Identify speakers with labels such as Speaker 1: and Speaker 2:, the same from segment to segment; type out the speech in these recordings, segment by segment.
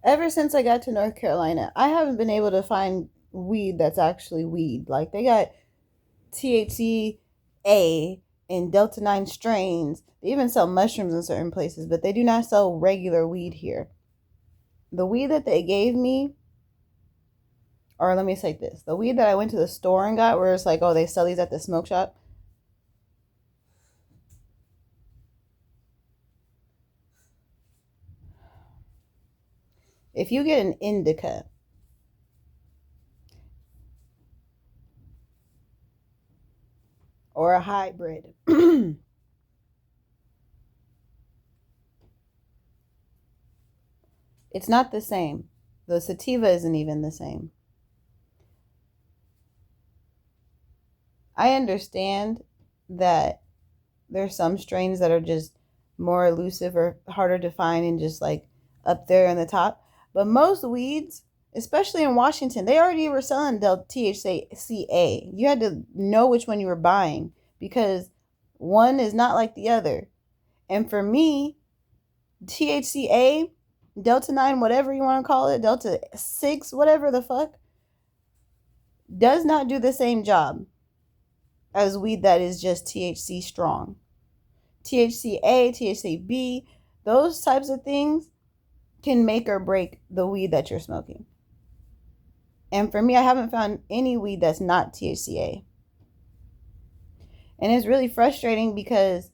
Speaker 1: Ever since I got to North Carolina, I haven't been able to find weed that's actually weed. Like they got THC A and Delta 9 strains. They even sell mushrooms in certain places, but they do not sell regular weed here. The weed that they gave me, or let me say this, the weed that I went to the store and got, where it's like, oh, they sell these at the smoke shop. If you get an indica, or a hybrid, it's not the same. The sativa isn't even the same. I understand that there's some strains that are just more elusive or harder to find and just like up there in the top. But most weeds, especially in Washington, they already were selling THCA. You had to know which one you were buying because one is not like the other. And for me, THCA, Delta 9, whatever you want to call it, Delta 6, whatever the fuck, does not do the same job as weed that is just THC strong. THCA, THCB, those types of things can make or break the weed that you're smoking. And for me, I haven't found any weed that's not THCA. And it's really frustrating because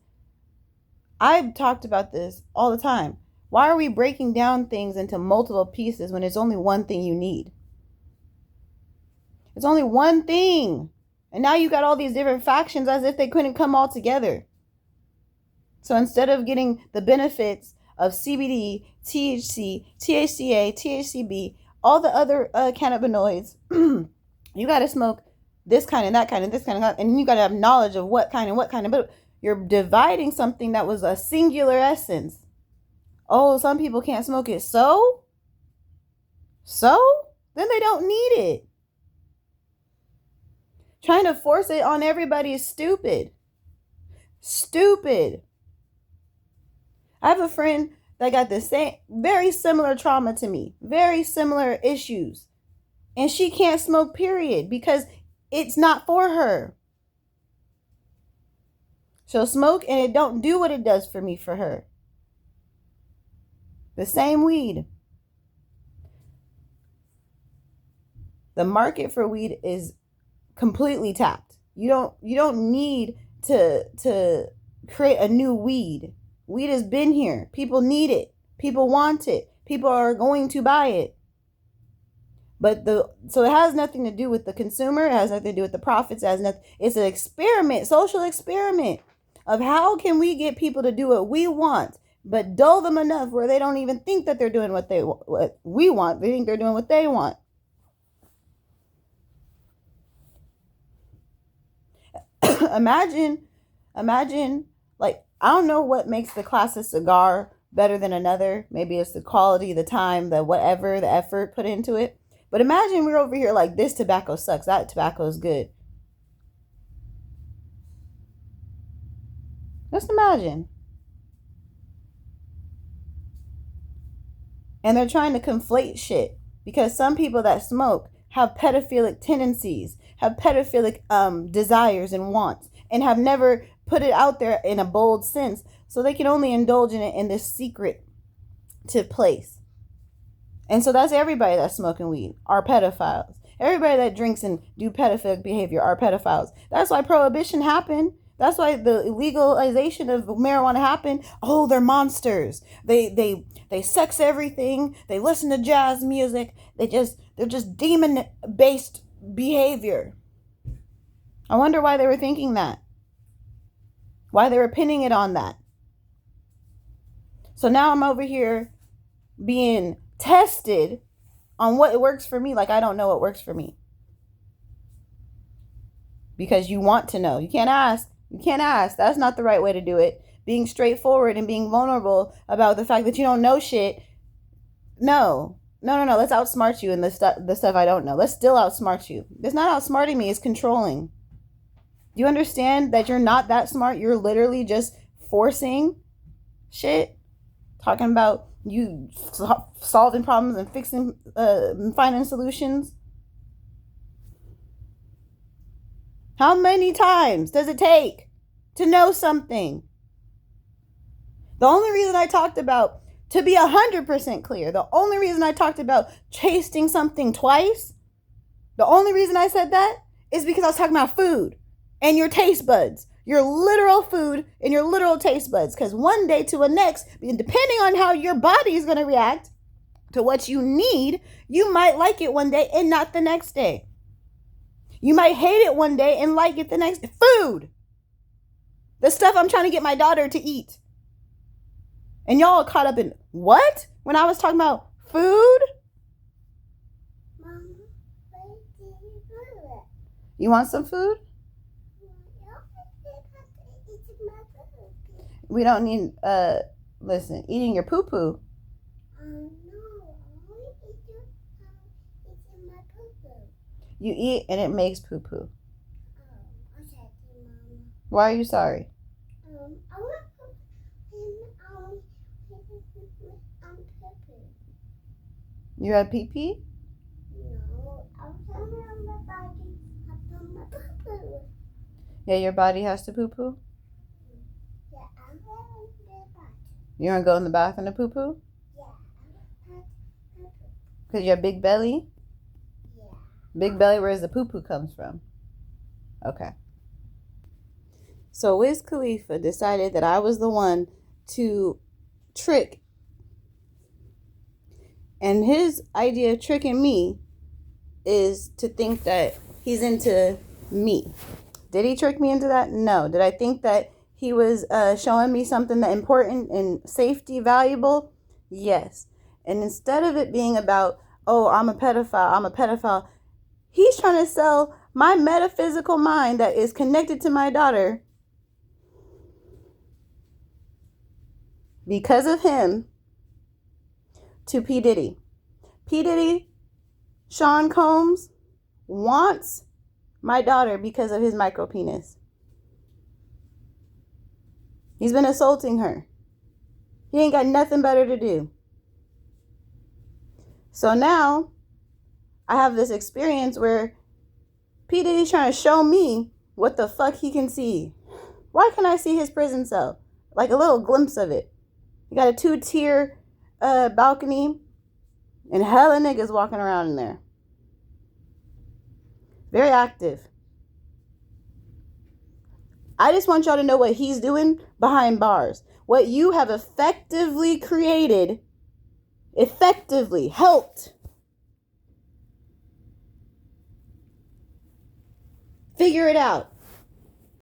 Speaker 1: I've talked about this all the time. Why are we breaking down things into multiple pieces when it's only one thing you need? It's only one thing. And now you got all these different factions as if they couldn't come all together. So instead of getting the benefits of CBD, THC, THCA, THCB, all the other cannabinoids, you got to smoke this kind and that kind and this kind of that, and you got to have knowledge of what kind, but you're dividing something that was a singular essence. Oh, some people can't smoke it. So? Then they don't need it. Trying to force it on everybody is stupid. Stupid. I have a friend that got the same, very similar trauma to me, very similar issues. And she can't smoke, period, because it's not for her. She'll smoke and it don't do what it does for me for her. The same weed. The market for weed is completely tapped. You don't need to create a new weed. Weed has been here. People need it. People want it. People are going to buy it. But so it has nothing to do with the consumer. It has nothing to do with the profits. It's an experiment, social experiment of how can we get people to do what we want, but dull them enough where they don't even think that they're doing what we want. They think they're doing what they want. Imagine, like, I don't know what makes the classic cigar better than another. Maybe it's the quality, the time, the whatever, the effort put into it. But imagine we're over here like, this tobacco sucks, that tobacco is good. Just imagine. And they're trying to conflate shit because some people that smoke have pedophilic tendencies, have pedophilic desires and wants, and have never put it out there in a bold sense. So they can only indulge in it in this secretive place. And so that's everybody that's smoking weed are pedophiles. Everybody that drinks and do pedophilic behavior are pedophiles. That's why prohibition happened. That's why the legalization of marijuana happened. Oh, they're monsters. They sex everything. They listen to jazz music. They're just demon-based behavior. I wonder why they were thinking that. Why they were pinning it on that. So now I'm over here being tested on what works for me. Like I don't know what works for me. Because you want to know. You can't ask. That's not the right way to do it. Being straightforward and being vulnerable about the fact that you don't know shit. No. Let's outsmart you in the stuff I don't know. Let's still outsmart you. It's not outsmarting me. It's controlling. Do you understand that you're not that smart? You're literally just forcing shit. Talking about You solving problems and fixing, finding solutions. How many times does it take to know something? The only reason I talked about, to be 100% clear, the only reason I talked about tasting something twice, the only reason I said that is because I was talking about food and your taste buds, your literal food and your literal taste buds. Because one day to the next, depending on how your body is going to react to what you need, you might like it one day and not the next day. You might hate it one day and like it the next. Food. The stuff I'm trying to get my daughter to eat. And y'all are caught up in what? When I was talking about food? Mama, you want some food? We don't need, listen, eating your poo-poo. You eat and it makes poo-poo. Why are you sorry? You had pee-pee? No, I was on my body. My poo-poo. Yeah, your body has to poo-poo? Yeah, I'm going to the bathroom. You want to go in the bathroom to poo-poo? Yeah, I'm going to poo-poo. Because you have big belly? Yeah. Big belly, where's the poo-poo comes from? Okay. So Wiz Khalifa decided that I was the one to trick. And his idea of tricking me is to think that he's into me. Did he trick me into that? No. Did I think that he was showing me something that important and safety valuable? Yes. And instead of it being about, oh, I'm a pedophile, he's trying to sell my metaphysical mind that is connected to my daughter because of him to P. Diddy. P. Diddy, Sean Combs, wants my daughter because of his micro penis. He's been assaulting her. He ain't got nothing better to do. So now I have this experience where P. Diddy's trying to show me what the fuck he can see. Why can't I see his prison cell? Like a little glimpse of it. He got a 2-tier balcony and hella niggas walking around in there. Very active. I just want y'all to know what he's doing behind bars. What you have effectively created, helped figure it out.